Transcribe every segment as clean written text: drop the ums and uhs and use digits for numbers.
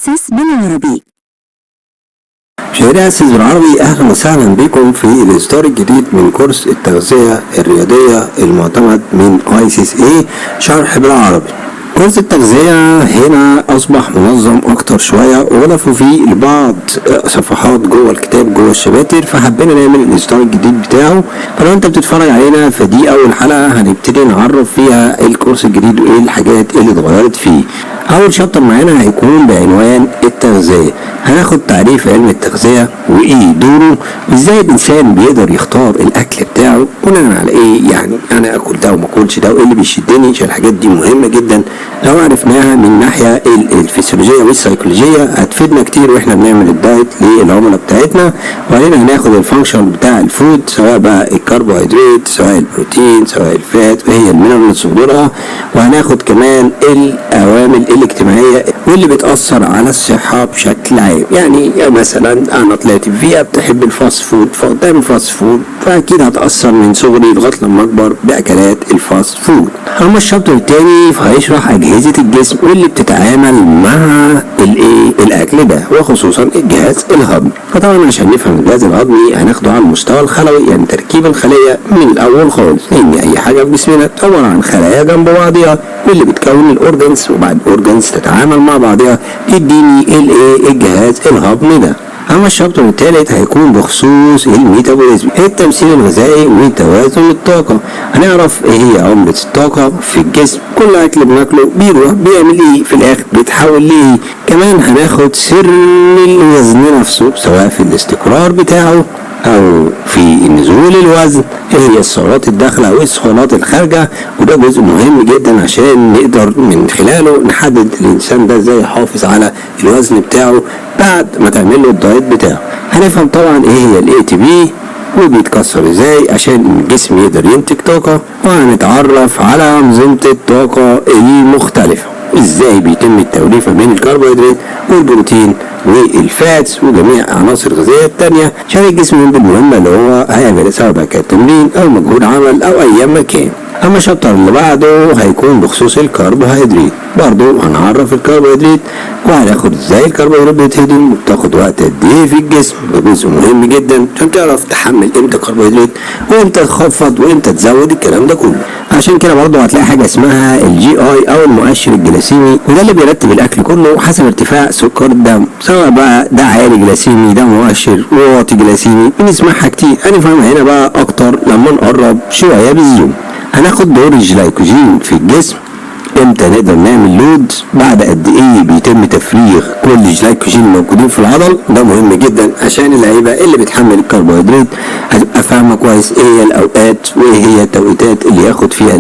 أسس بالعربي. مشاهدي أسس بالعربي، أهلا وسهلا بكم في الإصدار الجديد من كورس التغذية الرياضية المعتمد من ICSA شرح بالعربي. كورس التغذية هنا أصبح منظم أكتر شوية، وضافوا فيه لبعض صفحات جوه الكتاب جوه الشباتر، فحبينا نعمل الإصدار الجديد بتاعه. فلو أنت بتتفرج علينا فدي أول حلقة هنبتدي نعرف فيها الكورس الجديد وإيه الحاجات اللي اتغيرت فيه. أول شابتر معانا هيكون بعنوان التغذية. هناخد تعريف علم التغذية وإيه دوره، وإزاي الإنسان بيقدر يختار الأكل بتاعه بناء على إيه، يعني أنا أكل ده وما أكلش ده، وإيه اللي بيشدني، عشان الحاجات دي مهمة جدا. لو عرفناها من ناحية الفسيولوجية والسيكولوجية هتفيدنا كتير واحنا بنعمل الدايت للعملاء بتاعتنا. وبعدين هناخد الفانكشن بتاع الفود، سواء بقى الكربوهيدرات سواء البروتين سواء الفات وهي المينرال اللي صدورها. وهناخد كمان العوامل الاجتماعية واللي بتأثر على الصحة بشكل عام. يعني مثلا أنا طلعت في بيئة بتحب الفاست فود، فقدام الفاست فود فأكيد هتأثر من صغري لغاية لما أكبر بأكلات الفاست فود. أما الشابتر التاني فهيشرح أجهزة الجسم واللي بتتعامل مع الأكل ده، وخصوصا الجهاز الهضمي. فطبعا عشان نفهم الجهاز الهضمي هناخده على المستوى الخلوي، يعني تركيب الخلية من الأول خالص، لأن أي حاجة في جسمنا عبارة عن خلايا جنب بعضها واللي بتكون الأورجنز، وبعد الأورجنز تتعامل مع بعضها تديني الجهاز الهضمي ده. أما الشابتر الثالث هيكون بخصوص الميتابوليزم، التمثيل الغذائي وتوازن الطاقة. هنعرف ايه هي عملة الطاقة في الجسم، كل أكل بناكله بيروح بيعمل ايه في الآخر، بيتحول ليه. كمان هناخد سر الوزن نفسه، سواء في الاستقرار بتاعه أو في نزول الوزن، ايه هي السعرات الداخلة والسعرات الخارجة. وده جزء مهم جدا عشان نقدر من خلاله نحدد الإنسان ده ازاي يحافظ على الوزن بتاعه بعد ما تعمل له الدايت بتاعه. هنفهم طبعا ايه هي ATP وبيتكسر ازاي عشان الجسم يقدر ينتج طاقة، وهنتعرف على أنظمة الطاقة المختلفة، ازاي بيتم التوليفة بين الكربوهيدرات والبروتين والفاتس وجميع عناصر الغذائية التانية عشان الجسم ينتج المهمة اللي هو هيعمل، سواء بقى كان تمرين أو مجهود عمل أو أي مكان. أما الشابتر اللي بعده هيكون بخصوص الكربوهيدرات، برضو هنعرف الكربوهيدرات وهناخد ازاي الكربوهيدرات بتتهضم وبتاخد وقت قد ايه في الجسم. ده جزء مهم جدا عشان تعرف تحمل امتى كربوهيدرات وامتى تخفض وامتى تزود الكلام ده كله. عشان كده برضو هتلاقي حاجة اسمها الGI أو المؤشر الجليسيمي، وده اللي بيرتب الأكل كله حسب ارتفاع سكر الدم، سواء بقى ده عالي جليسيمي ده مؤشر واطي جليسيمي، بنسمعها كتير. هنفهمها هنا بقى أكتر لما نقرب شوية بالزوم. هناخد دور الجلايكوجين في الجسم، امتى نقدر نعمل لود، بعد قد ايه بيتم تفريغ كل الجلايكوجين الموجودين في العضل. ده مهم جدا عشان اللعيبه اللي بتحمل الكربوهيدرات هتبقى فاهمه كويس ايه هي الاوقات وايه هي التوقيتات اللي ياخد فيها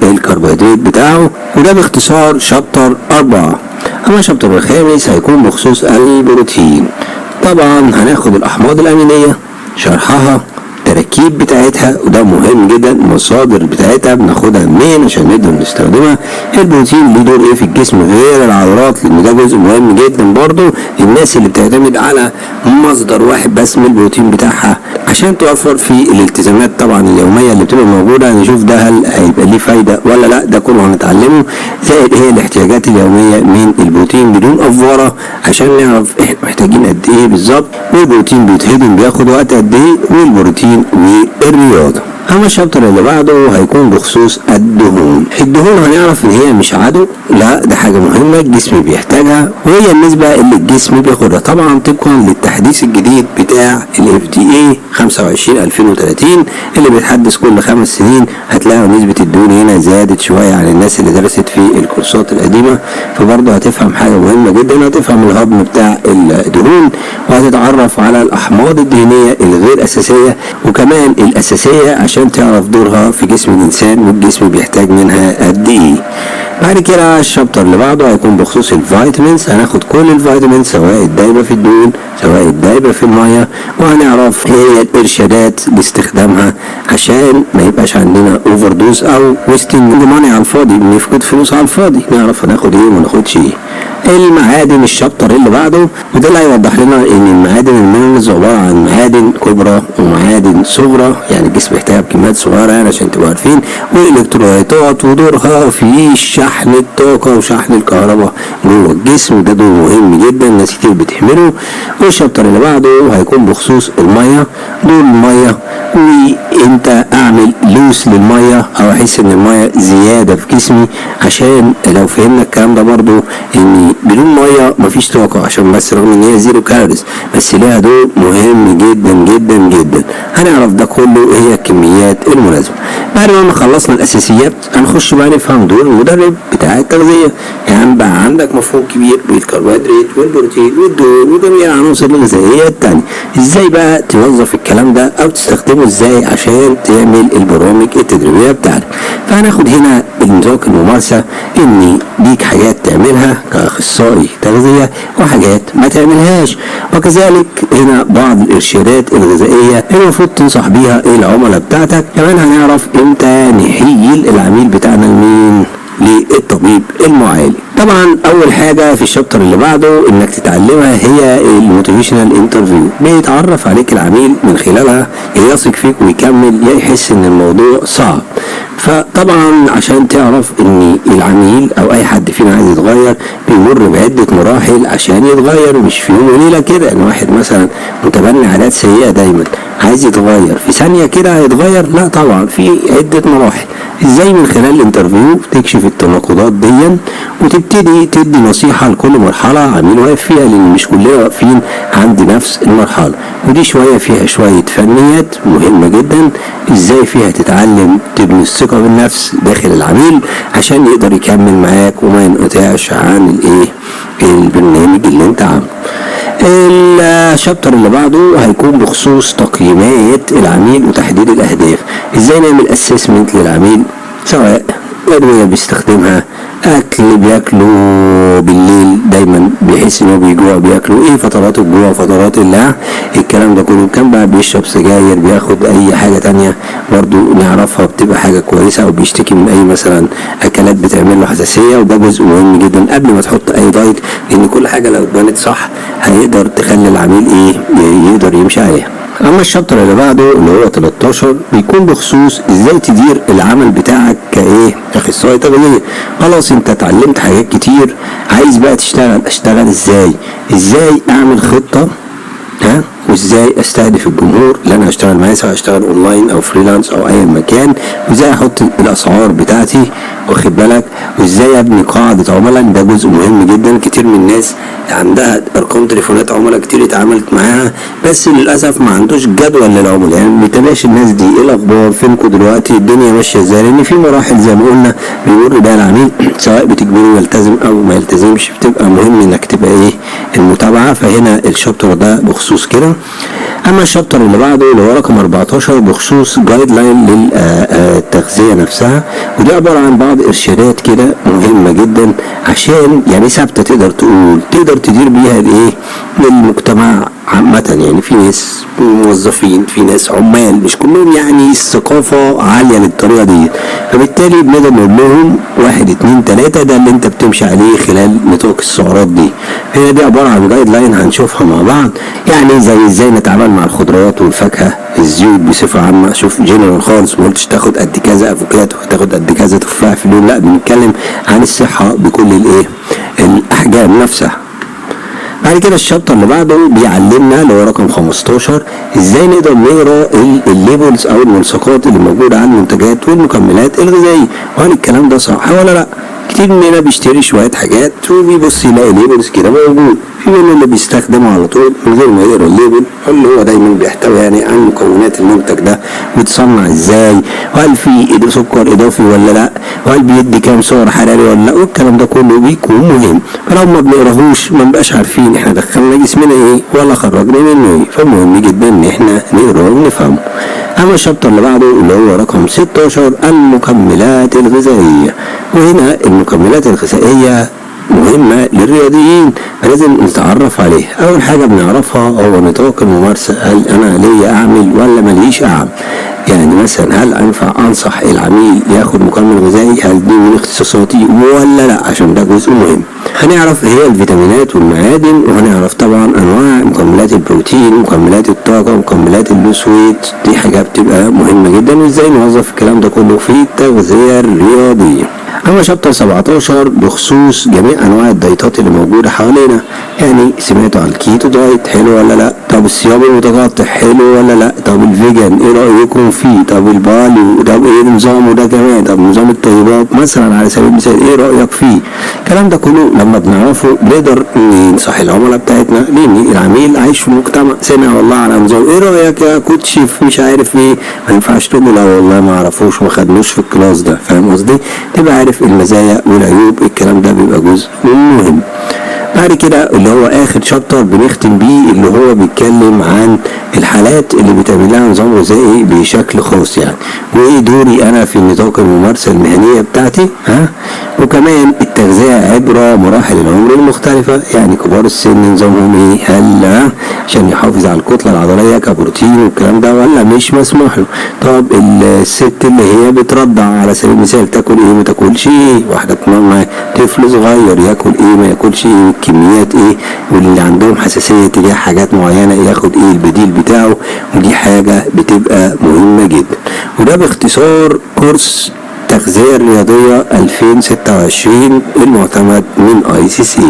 الكربوهيدرات بتاعه. وده باختصار شابتر 4. اما الشابتر الخامس هيكون بخصوص البروتين. طبعا هناخد الاحماض الامينيه، شرحها، التركيب بتاعتها، وده مهم جدا. المصادر بتاعتها بناخدها منين عشان نقدر نستخدمها. البروتين ليه دور ايه في الجسم غير العضلات، لان ده جزء مهم جدا برضو للناس اللي بتعتمد على مصدر واحد بس من البروتين بتاعها عشان توفر في الالتزامات طبعا اليوميه اللي بتبقى موجوده. نشوف ده هل هيبقى ليه فايده ولا لا، ده كله هنتعلمه. زائد ايه الاحتياجات اليوميه من البروتين بدون افوره عشان نعرف احنا محتاجين قد ايه بالظبط، والبروتين بيتهضم بياخد وقت قد ايه، والبروتين والرياضه. اما الشابتر اللي بعده هيكون بخصوص الدهون. الدهون هنعرف ان هي مش عدو، لا ده حاجه مهمه الجسم بيحتاجها، وهي النسبه اللي الجسم بياخدها طبعا طبقا للتحديث الجديد بتاع FDA 25/2030 اللي بيتحدث كل 5 سنين. هتلاقوا نسبه الدهون هنا زادت شويه عن الناس اللي درست في الكورسات القديمه، فبرضه هتفهم حاجه مهمه جدا، هتفهم الهضم بتاع الدهون، وهتتعرف على الاحماض الدهنيه الغير اساسيه وكمان الاساسيه عشان تعرف دورها في جسم الإنسان والجسم بيحتاج منها قد ايه. بعد كده الشابتر اللي بعده هيكون بخصوص الفيتامينز. هناخد كل الفيتامينز سواء الدايبة في الدهون سواء الدايبة في المية، وهنعرف ايه هي الارشادات لاستخدامها عشان ما يبقاش عندنا اوفر دوز او ويستنج ماني على الفاضي، بنفقد فلوس على الفاضي. نعرف هناخد ايه وما ناخدش ايه. المعادن الشابتر اللي بعده، وده اللي هيوضح لنا ان المعادن المينرالز عباره عن معادن كبرى ومعادن صغرى، يعني الجسم بيحتاج كميات صغيره يعني عشان تبقوا عارفين، والالكترولايتات ودورها في شحن الطاقه وشحن الكهرباء جوه الجسم، وده دور مهم جدا ناس كتير بتهمله. والشابتر اللي بعده هيكون بخصوص الميه، دور الميه، وانت اعمل لوس للميه او احس ان الميه زياده في جسمي، عشان لو فهمنا الكلام ده برضو ان بدون ميه مفيش طاقه، عشان بس رغم ان هي زيرو كالوريز بس ليها دور مهم جدا جدا جدا. هنعرف ده كله هي الكميات المناسبه. بعد ما خلصنا الاساسيات هنخش بقى نفهم دور المدرب بتاع التغذيه. يعني بقى عندك مفهوم كبير بالكربوهيدرات والبروتين والدهون وجميع العناصر الغذائيه التانيه، ازاي بقى توظف الكلام ده او تستخدمه ازاي عشان تعمل البرامج التدريبيه بتاعتك. فهناخد هنا بنظام الممارسه ان ليك حاجات تعملها كاخصائي تغذيه وحاجات ما تعملهاش، وكذلك هنا بعض الارشادات الغذائيه المفروض تنصح بيها العملاء بتاعتك. كمان هنعرف امتى نحيل العميل بتاعنا لمين؟ للطبيب المعالج. طبعا اول حاجه في الشابتر اللي بعده انك تتعلمها هي الموتيفيشنال انترفيو، بيتعرف عليك العميل من خلالها يا يثق فيك ويكمل يا يحس ان الموضوع صعب. فطبعا عشان تعرف ان العميل او اي حد فينا عايز يتغير بيمر بعده مراحل عشان يتغير، مش في يوم وليله كده. ان واحد مثلا متبني عادات سيئه دايما عايز يتغير في ثانيه كده هيتغير؟ لا طبعا، في عده مراحل. ازاي؟ من خلال الانترفيو تكشف التناقضات دي وتبتدي تدي نصيحه لكل مرحله عميل واقف فيها، لان مش كلنا واقفين عند نفس المرحله، ودي شويه فيها شويه فنيات مهمه جدا، ازاي فيها تتعلم تبني الثقه بالنفس داخل العميل عشان يقدر يكمل معاك وما ينقطعش عن البرنامج اللي انت عامله. الشابتر اللي بعده هيكون بخصوص تقييمات العميل وتحديد الاهداف، ازاي نعمل اسسمنت للعميل، سواء ادويه بيستخدمها، اكل بياكله بالليل دايما بيحس انه بيجوع بياكله، ايه فترات الجوع وفترات اللعب، الكلام ده كله. كان بقى بيشرب سجاير، بياخد اي حاجه تانية برضو نعرفها بتبقى حاجه كويسه، او بيشتكي من اي مثلا اكلات بتعمل له حساسيه، وده جزء مهم جدا قبل ما تحط اي دايت، لان كل حاجه لو اتبنت صح هيقدر تخلي العميل يقدر يمشي عليها. اما الشابتر اللي بعده اللي هو 13 بيكون بخصوص ازاي تدير العمل بتاعك كاخصائي تغذيه. خلاص انت اتعلمت حاجات كتير، عايز بقى اشتغل ازاي اعمل خطه، وازاي استهدف الجمهور اللي انا هشتغل معاه، سواء اشتغل اونلاين او فريلانس او اي مكان، وازاي احط الاسعار بتاعتي واخد بالك، وازاي ابني قاعده عملاء. ده جزء مهم جدا. كتير من الناس عندها ارقام تليفونات عملاء كتير اتعاملت معاها، بس للاسف ما عندوش جدول للعملاء، يعني ما بيتابعش الناس دي ايه الاخبار، فينكم دلوقتي، الدنيا ماشيه ازاي، لان في مراحل زي ما قلنا بيمر بيها العميل، سواء بتجبره يلتزم او ما يلتزمش، بتبقى مهم انك تبقى المتابعه. فهنا الشابتر ده بخصوص كده. اما الشابتر اللي بعده اللي هو رقم 14 بخصوص جايد لاين للتغذيه نفسها، ودي عباره عن بعض ارشادات كده مهمه جدا عشان يعني ثابته تقدر تدير بيها المجتمع عامه. يعني في ناس موظفين، في ناس عمال، مش كلهم يعني الثقافه عاليه للطريقه دي، فبالتالي بنقدر نقول لهم 1 2 3 ده اللي انت بتمشي عليه خلال نطاق السعرات دي. هي دي عباره عن جايد لاين هنشوفها مع بعض، يعني زي ازاي نتعامل مع الخضروات والفاكهه، الزيوت بصفه عامه. شوف جنرال خالص، ما قلتش تاخد قد كذا افوكاتو، تاخد قد كذا تفاح في اليوم، لا بنتكلم عن الصحه بكل الاحجام نفسها. بعد كده الشابتر اللي بعده بيعلمنا اللي هو رقم 15 ازاي نقدر نقرا الليبلز او الملصقات اللي موجوده على المنتجات والمكملات الغذائيه، وهل الكلام ده صح ولا لا. كتير مننا بيشتري شويه حاجات وبيبص يلاقي ليبلز كده موجود، في مننا اللي بيستخدمه على طول من غير ما يقرا الليبل، اللي هو دايما بيحتوي يعني عن مكونات المنتج ده ويتصنع ازاي، وهل في سكر اضافي ولا لا، وهل بيدي كام سعر حراري ولا لا، والكلام ده كله بيكون مهم. فلو ما بنقراهوش ما نبقاش عارفين احنا دخلنا جسمنا ايه ولا خرجنا منه ايه، فمهم جدا ان احنا نقراه ونفهمه. اما الشابتر اللي بعده اللي هو رقم 16 المكملات الغذائيه، وهنا المكملات الغذائيه مهمة للرياضيين لازم نتعرف عليها. أول حاجة بنعرفها هو نطاق الممارسة، هل أنا ليا أعمل ولا مليش أعمل؟ يعني مثلا هل أنفع أنصح العميل ياخد مكمل غذائي، هل دي من اختصاصاتي ولا لا، عشان ده جزء مهم. هنعرف هي الفيتامينات والمعادن، وهنعرف طبعا انواع مكملات البروتين، مكملات الطاقة، مكملات اللوس ويت. دي حاجة بتبقى مهمة جدا، وازاي نوظف الكلام ده كله في التغذية الرياضية. اما شابتر 17 بخصوص جميع انواع الدايتات اللي موجودة حوالينا. يعني سمعتوا عن الكيتو دايت، حلو ولا لا؟ طب الصيام المتقطع حلو ولا لا؟ طب الفيجن ايه رأيكم فيه؟ طب الباليو، طب ايه نظامه ده كمان؟ طب نظام الطيبات مثلا على سبيل المثال ايه رأيك فيه؟ الكلام ده كله لما بنعرفه بنقدر ننصح العملاء بتاعتنا، لان العميل عايش في مجتمع سمع والله على نظام، ايه رأيك يا كوتش في مش عارف ايه، ما ينفعش تقول له لا والله ما اعرفوش وما خدنوش في الكلاس ده، فاهم قصدي؟ تبقى عارف المزايا والعيوب، الكلام ده بيبقى جزء مهم. بعد كده اللي هو اخر شابتر بنختم بيه، اللي هو بيتكلم عن الحالات اللي بتعمل لها نظام غذائي بشكل خاص يعني، وايه دوري انا في نطاق الممارسه المهنيه بتاعتي، وكمان التغذيه عبر مراحل العمر المختلفه، يعني كبار السن نظامهم ايه، هل عشان يحافظ على الكتله العضليه كبروتين والكلام ده ولا مش مسموح له؟ طب الست اللي هي بترضع على سبيل المثال تاكل ايه ما تاكلش ايه؟ واحده مع طفل صغير ياكل ايه ما ياكلش ايه؟ كميات ايه؟ واللي عندهم حساسيه تجاه حاجات معينه ياخد ايه البديل بتاعه؟ ودي حاجه بتبقى مهمه جدا. وده باختصار كورس التغذية الرياضية 2026 المعتمد من ICC.